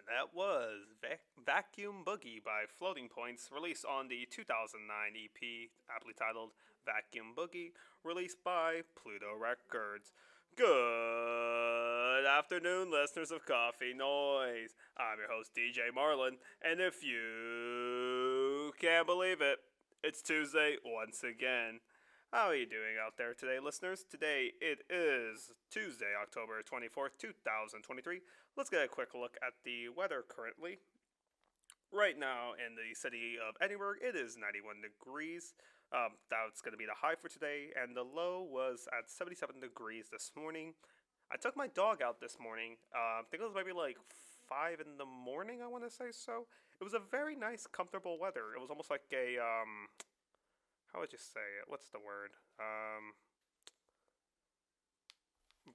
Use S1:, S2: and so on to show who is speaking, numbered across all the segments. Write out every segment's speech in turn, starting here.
S1: That was Vacuum Boogie by Floating Points, released on the 2009 EP, aptly titled Vacuum Boogie, released by Pluto Records. Good afternoon, listeners of Coffee Noise. I'm your host, DJ Marlin, and if you can't believe it, it's Tuesday once again. How are you doing out there today, listeners? Today it is Tuesday, October 24th, 2023. Let's get a quick look at the weather currently. Right now in the city of Edinburgh, it is 91 degrees. That's going to be the high for today, and the low was at 77 degrees this morning. I took my dog out this morning. I think it was maybe like 5 in the morning, I want to say so. It was a very nice, comfortable weather. It was almost like a, how would you say it? What's the word?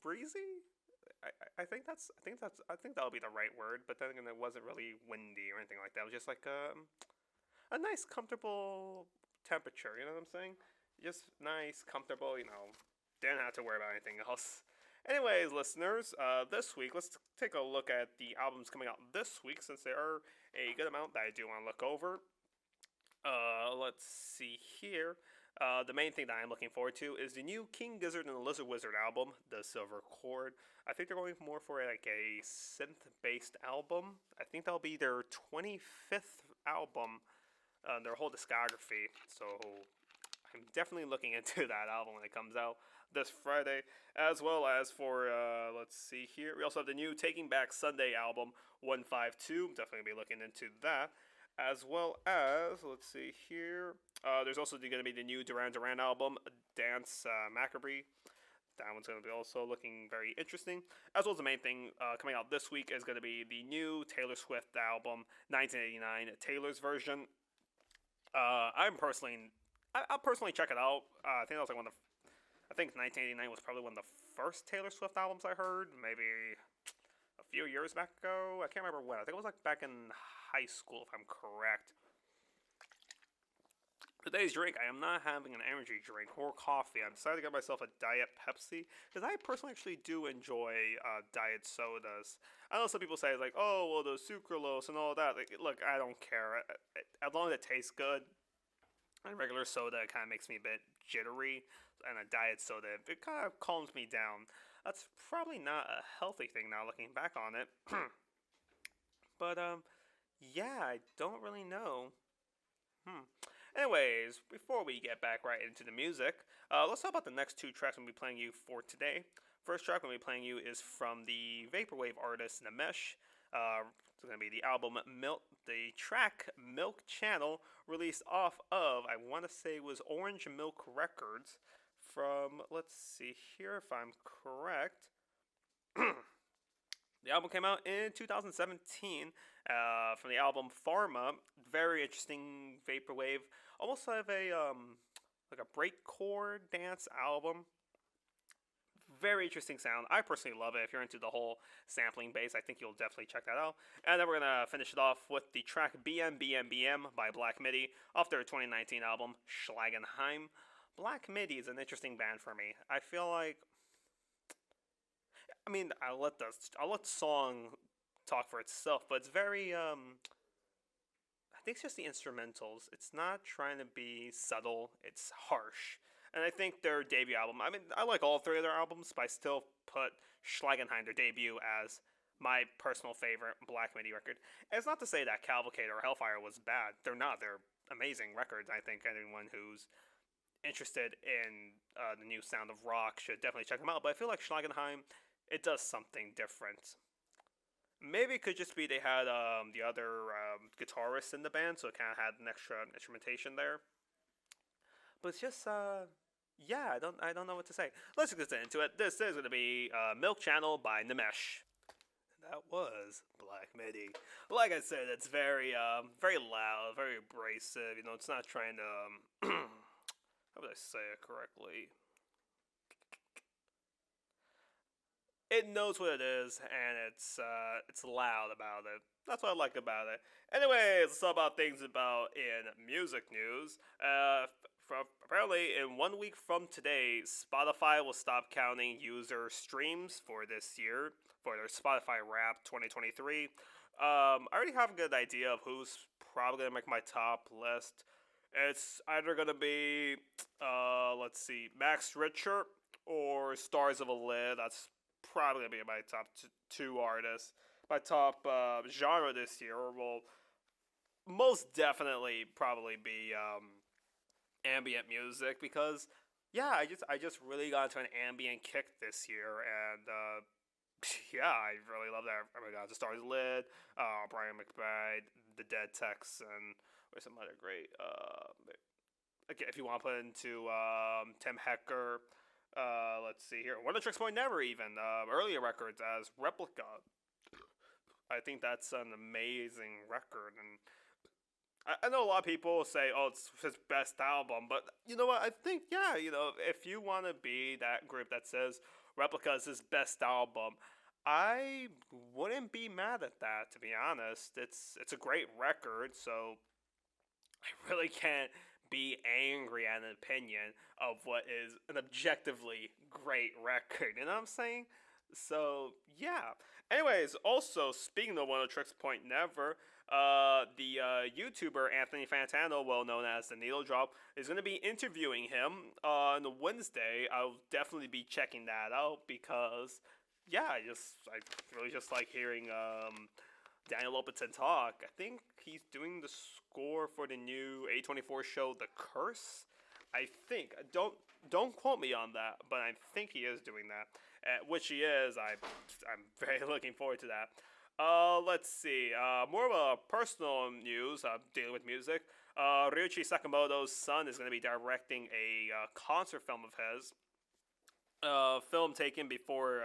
S1: Breezy? I think that'll be the right word, but then again, it wasn't really windy or anything like that. It was just like a nice, comfortable temperature. You know what I'm saying? Just nice, comfortable. Didn't have to worry about anything else. Anyways, listeners, this week let's take a look at the albums coming out this week, since there are a good amount that I do want to look over. Let's see here. The main thing that I'm looking forward to is the new King Gizzard and the Lizard Wizard album, The Silver Cord. I think they're going more for like a synth-based album. I think that'll be their 25th album, their whole discography. So I'm definitely looking into that album when it comes out this Friday, as well as for, let's see here. We also have the new Taking Back Sunday album, 152. Definitely be looking into that. As well as, let's see here, there's also going to be the new Duran Duran album, Dance Macabre. That one's going to be also looking very interesting. As well as the main thing coming out this week is going to be the new Taylor Swift album, 1989, Taylor's version. I'll personally check it out. I think that was like I think 1989 was probably one of the first Taylor Swift albums I heard. Maybe a few years back ago. I can't remember when. I think it was like back in high school, if I'm correct. Today's drink, I am not having an energy drink or coffee. I decided to get myself a Diet Pepsi, because I personally actually do enjoy diet sodas. I know some people say, like, oh, well, the sucralose and all that. Like, look, I don't care. As long as it tastes good. And regular soda kind of makes me a bit jittery, and a diet soda, it kind of calms me down. That's probably not a healthy thing now, looking back on it. But, yeah, I don't really know. Anyways, before we get back right into the music, let's talk about the next two tracks I'm going to be playing you for today. First track I'm going to be playing you is from the vaporwave artist Namesh. It's going to be the album the track Milk Channel, released off of, I want to say it was Orange Milk Records from, let's see here if I'm correct. The album came out in 2017 from the album Pharma. Very interesting vaporwave, almost like a breakcore dance album. Very interesting sound. I personally love it. If you're into the whole sampling bass, I think you'll definitely check that out. And then we're gonna finish it off with the track BM BM BM by Black Midi off their 2019 album Schlagenheim. Black Midi is an interesting band for me. I feel like, I mean, I'll let the song talk for itself, but it's very I think it's just the instrumentals. It's not trying to be subtle. It's harsh. And I think their debut album, I mean, I like all three of their albums, but I still put Schlagenheim, their debut, as my personal favorite Black Midi record. And it's not to say that Cavalcade or Hellfire was bad. They're not. They're amazing records. I think anyone who's interested in the new sound of rock should definitely check them out. But I feel like Schlagenheim, it does something different. Maybe it could just be they had the other guitarist in the band, so it kind of had an extra instrumentation there. But it's just, yeah, I don't know what to say. Let's just get into it. This is going to be Milk Channel by Namesh. That was Black Midi. Like I said, it's very loud, very abrasive. It's not trying to, how would I say it correctly? It knows what it is, and it's loud about it. That's what I like about it. Anyways, let's talk about things about in music news. Apparently, in 1 week from today, Spotify will stop counting user streams for this year for their Spotify Wrapped 2023. I already have a good idea of who's probably gonna make my top list. It's either gonna be, let's see, Max Richter or Stars of a Lid. That's probably gonna be my top two artists. My top genre this year will most definitely probably be ambient music because yeah, I just really got into an ambient kick this year, and yeah, I really love that. Oh my god, The Stars Lid, Brian McBride, The Dead Texan, or some other great. Okay, if you want to put into Tim Hecker, let's see here, One of Tricks Point Never even earlier records as Replica. I think that's an amazing record, and I know a lot of people say, "Oh, it's his best album," but you know what? I think, yeah, if you want to be that group that says Replica is his best album, I wouldn't be mad at that. To be honest, it's a great record, so I really can't be angry at an opinion of what is an objectively great record. You know what I'm saying? So yeah. Anyways, also speaking of One of Tricks Point Never, the YouTuber Anthony Fantano, well known as the Needle Drop, is going to be interviewing him on Wednesday. I'll definitely be checking that out because, yeah, I really just like hearing Daniel Lopatin talk. I think he's doing the score for the new A24 show, The Curse. I think don't quote me on that, but I think he is doing that. Which he is. I'm very looking forward to that. Let's see. More of a personal news dealing with music. Ryuichi Sakamoto's son is going to be directing a concert film of his. Film taken before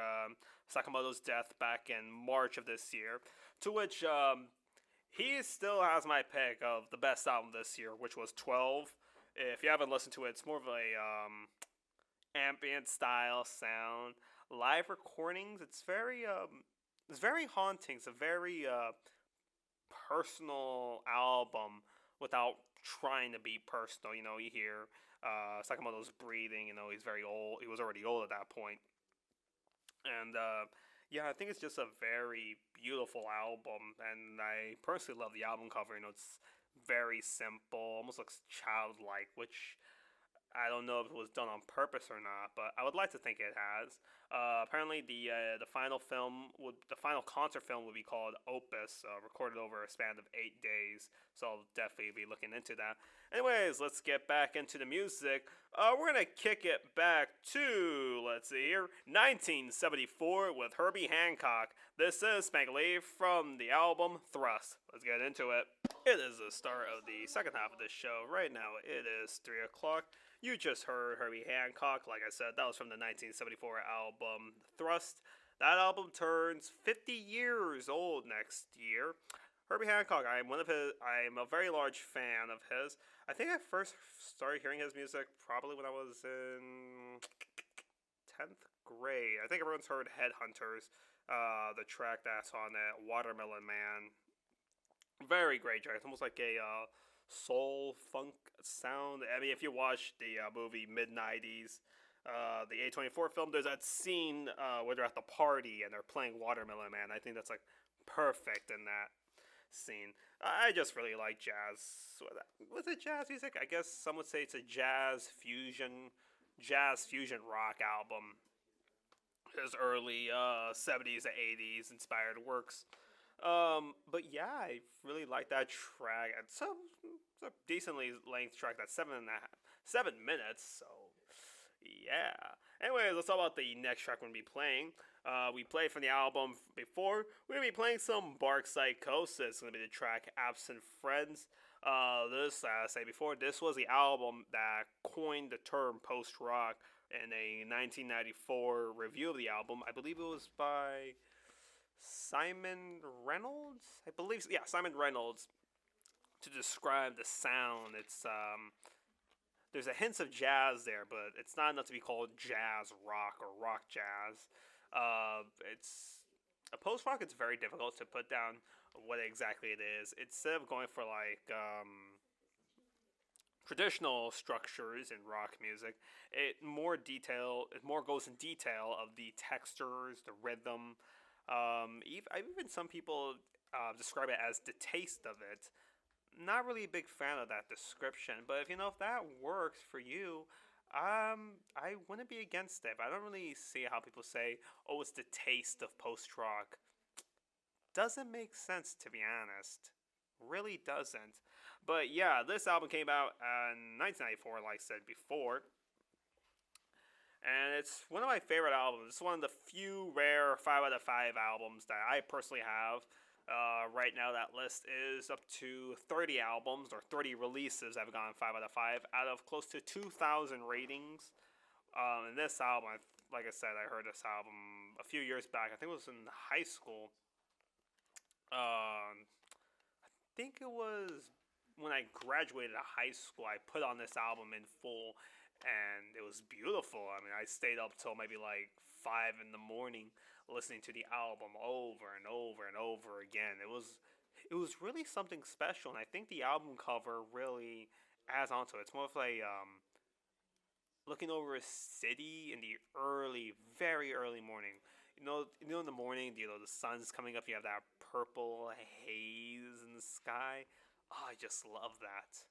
S1: Sakamoto's death back in March of this year. To which he still has my pick of the best album this year, which was 12. If you haven't listened to it, it's more of a ambient style sound. Live recordings. It's very haunting. It's a very personal album without trying to be personal. You hear Sakamoto's breathing. He's very old. He was already old at that point. And yeah, I think it's just a very beautiful album, and I personally love the album cover. It's very simple, almost looks childlike, which I don't know if it was done on purpose or not, but I would like to think it has. Apparently, the final concert film would be called Opus, recorded over a span of 8 days. So I'll definitely be looking into that. Anyways, let's get back into the music. We're gonna kick it back to, let's see here, 1974 with Herbie Hancock. This is Spank-A-Lee from the album Thrust. Let's get into it. It is the start of the second half of this show. Right now, it is 3 o'clock. You just heard Herbie Hancock. Like I said, that was from the 1974 album Thrust. That album turns 50 years old next year. Herbie Hancock, I'm a very large fan of his. I think I first started hearing his music probably when I was in 10th grade. I think everyone's heard Headhunters, the track that's on it, Watermelon Man. Very great track. It's almost like a soul funk sound. I mean, if you watch the movie mid '90s, the A24 film, there's that scene where they're at the party and they're playing Watermelon Man. I think that's like perfect in that scene. I just really like jazz. Was it jazz music? I guess some would say it's a jazz fusion rock album. His early 70s to 80s inspired works. But yeah, I really like that track. It's a decently length track. That's 7 minutes. So yeah. Anyways, let's talk about the next track we're gonna be playing. We played from the album before. We're gonna be playing some Bark Psychosis. It's gonna be the track Absent Friends. This, as I said before, this was the album that coined the term post rock in a 1994 review of the album. I believe it was by Simon Reynolds, I believe. Yeah, Simon Reynolds, to describe the sound. It's there's a hint of jazz there, but it's not enough to be called jazz rock or rock jazz. It's a post rock. It's very difficult to put down what exactly it is. Instead of going for like traditional structures in rock music. It more goes in detail of the textures, the rhythm. Even some people describe it as the taste of it. Not really a big fan of that description, but if that works for you, I wouldn't be against it. But I don't really see how people say, "Oh, it's the taste of post rock." Doesn't make sense, to be honest. Really doesn't. But yeah, this album came out in 1994, like I said before, and it's one of my favorite albums. It's one of the few rare 5 out of 5 albums that I personally have. Right now, that list is up to 30 albums or 30 releases that have gotten 5 out of close to 2,000 ratings. And this album, like I said, I heard this album a few years back. I think it was in high school. I think it was when I graduated high school. I put on this album in full, and it was beautiful. I mean, I stayed up till maybe like 5 in the morning listening to the album over and over and over again. It was really something special, and I think the album cover really adds onto it. It's more of like looking over a city in the early, very early morning. In the morning, the sun's coming up. You have that purple haze in the sky. Oh, I just love that.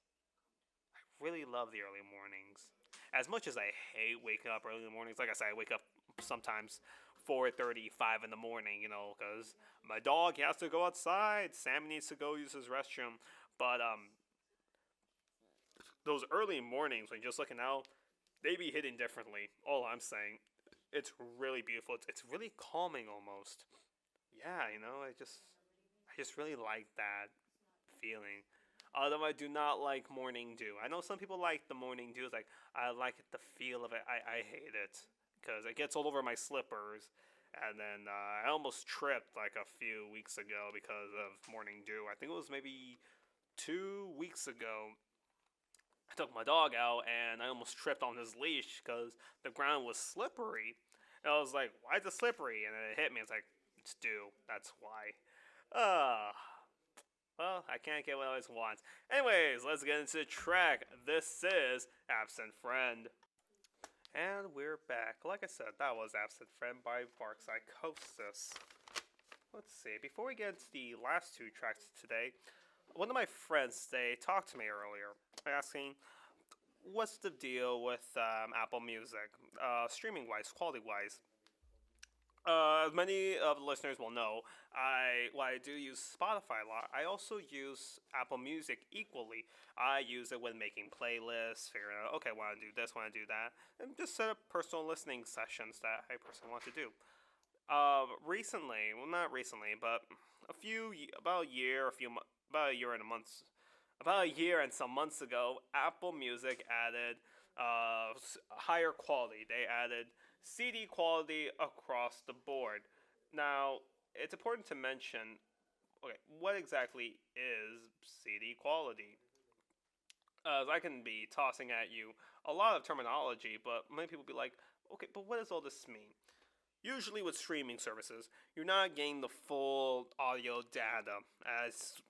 S1: I really love the early mornings. As much as I hate waking up early in the mornings, like I said, I wake up sometimes 4:35 in the morning, because my dog he has to go outside. Sam needs to go use his restroom. But those early mornings when you're just looking out, they be hitting differently. All I'm saying, it's really beautiful. It's really calming almost. Yeah, I just really like that feeling. Although I do not like morning dew. I know some people like the morning dew. It's like I like the feel of it. I hate it because it gets all over my slippers. And then I almost tripped like a few weeks ago because of morning dew. I think it was maybe 2 weeks ago. I took my dog out and I almost tripped on his leash because the ground was slippery. And I was like, "Why is it slippery?" And then it hit me. It's like, "It's dew. That's why." Uh, well, I can't get what I always want. Anyways, let's get into the track. This is Absent Friend. And we're back. Like I said, that was Absent Friend by Bark Psychosis. Let's see. Before we get into the last two tracks today, one of my friends today talked to me earlier, asking, what's the deal with Apple Music, streaming-wise, quality-wise? As many of the listeners will know, while I do use Spotify a lot, I also use Apple Music equally. I use it when making playlists, figuring out, okay, want to do this, want to do that, and just set up personal listening sessions that I personally want to do. Recently, well, not recently, but about a year, about a year and a month, about a year and some months ago, Apple Music added higher quality. They added CD quality across the board. Now, it's important to mention, okay, what exactly is CD quality? I can be tossing at you a lot of terminology, but many people be like, okay, but what does all this mean? Usually with streaming services, you're not getting the full audio data as,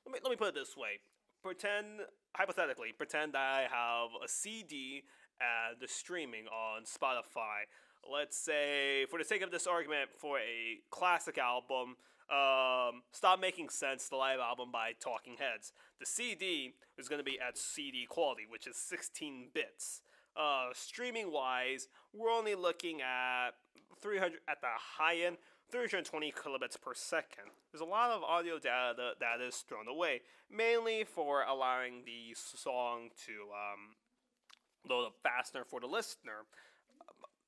S1: let me put it this way. Hypothetically, pretend I have a CD and the streaming on Spotify. Let's say, for the sake of this argument, for a classic album, Stop Making Sense, the live album by Talking Heads. The CD is going to be at CD quality, which is 16 bits. Streaming wise, we're only looking at 300 at the high end, 320 kilobits per second. There's a lot of audio data that is thrown away, mainly for allowing the song to load up faster for the listener.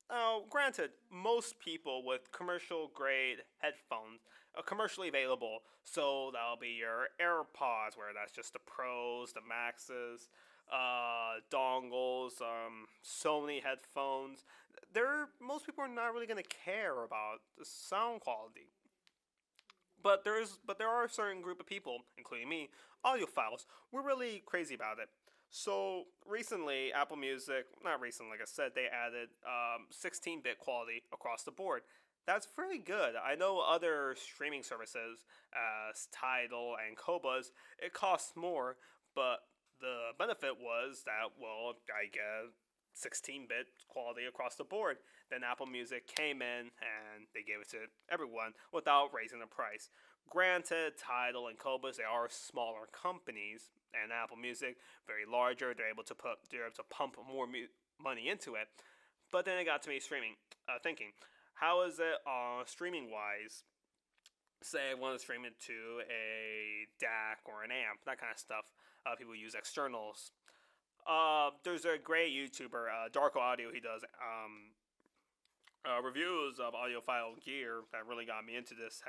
S1: Now, granted, most people with commercial grade headphones are commercially available, so that'll be your AirPods, where that's just the Pros, the Maxes, dongles, Sony headphones. Most people are not really going to care about the sound quality. But there are a certain group of people, including me, audiophiles, we're really crazy about it. So recently, Apple Music, not recently, like I said, they added 16-bit quality across the board. That's very good. I know other streaming services, as Tidal and Qobuz, it costs more, but the benefit was that, well, I get 16-bit quality across the board. Then Apple Music came in and they gave it to everyone without raising the price. Granted, Tidal and Qobuz, they are smaller companies, and Apple Music very larger. They're able to pump more money into it. But then it got to me thinking, how is it streaming wise? Say I want to stream it to a DAC or an amp, that kind of stuff. People use externals. There's a great YouTuber, Darko Audio. He does reviews of audiophile gear that really got me into this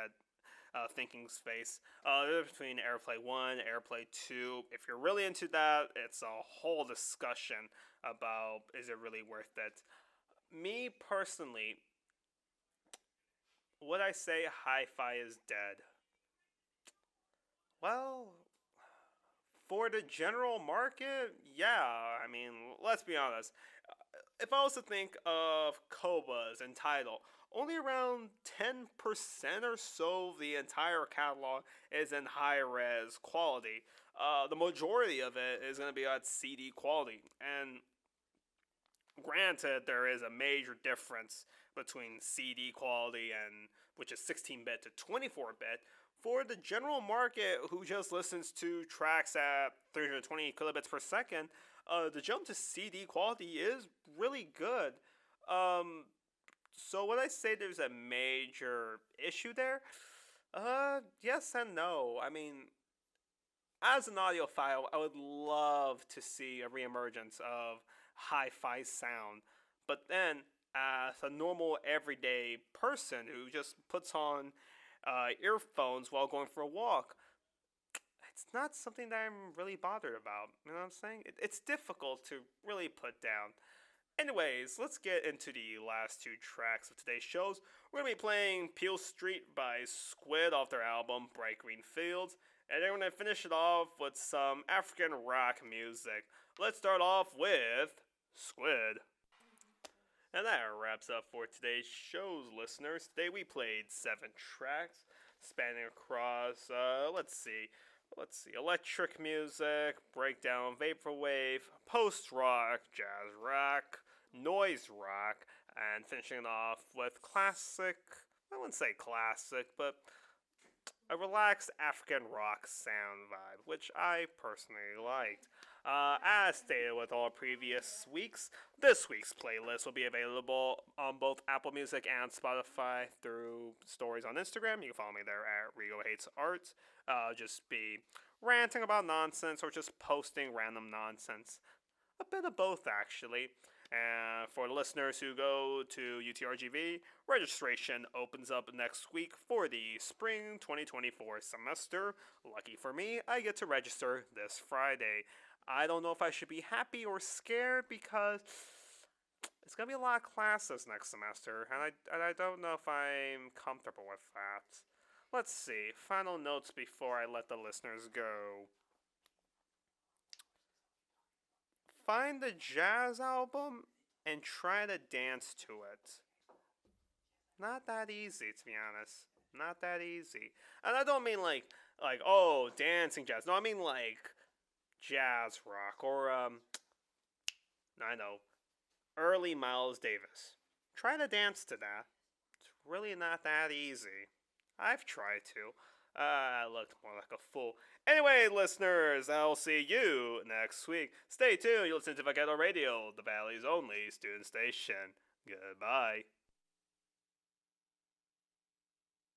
S1: thinking space. Between AirPlay 1, AirPlay 2. If you're really into that, it's a whole discussion about is it really worth it. Me personally, would I say hi-fi is dead? Well, for the general market, yeah. I mean, let's be honest. If I was to think of Qobuz and Tidal, only around 10% or so of the entire catalog is in high-res quality. The majority of it is going to be at CD quality. And granted, there is a major difference between CD quality and which is 16-bit to 24-bit. For the general market who just listens to tracks at 320 kilobits per second, the jump to CD quality is really good. So would I say there's a major issue there? Yes and no. I mean, as an audiophile, I would love to see a reemergence of hi-fi sound. But then, as a normal everyday person who just puts on earphones while going for a walk, it's not something that I'm really bothered about. You know what I'm saying? It's difficult to really put down. Anyways, let's get into the last two tracks of today's shows. We're going to be playing Peel Street by Squid off their album Bright Green Fields. And then we're going to finish it off with some African rock music. Let's start off with Squid. And that wraps up for today's show's listeners. Today we played 7 tracks spanning across, let's see, electric music, breakdown, vaporwave, post-rock, jazz rock, noise rock, and finishing it off with classic, I wouldn't say classic, but a relaxed African rock sound vibe, which I personally liked. As stated with all previous weeks, this week's playlist will be available on both Apple Music and Spotify through stories on Instagram. You can follow me there at Rigo Hates Art. Just be ranting about nonsense or just posting random nonsense. A bit of both, actually. And for the listeners who go to UTRGV, registration opens up next week for the spring 2024 semester. Lucky for me, I get to register this Friday. I don't know if I should be happy or scared because it's going to be a lot of classes next semester, and I don't know if I'm comfortable with that. Let's see. Final notes before I let the listeners go. Find the jazz album and try to dance to it. Not that easy, to be honest. Not that easy. And I don't mean like oh, dancing jazz. No, I mean like jazz rock or I know, early Miles Davis. Try to dance to that. It's really not that easy. I've tried to. I looked more like a fool. Anyway, listeners, I'll see you next week. Stay tuned. You'll listen to Vaquero Radio, the Valley's only student station. Goodbye.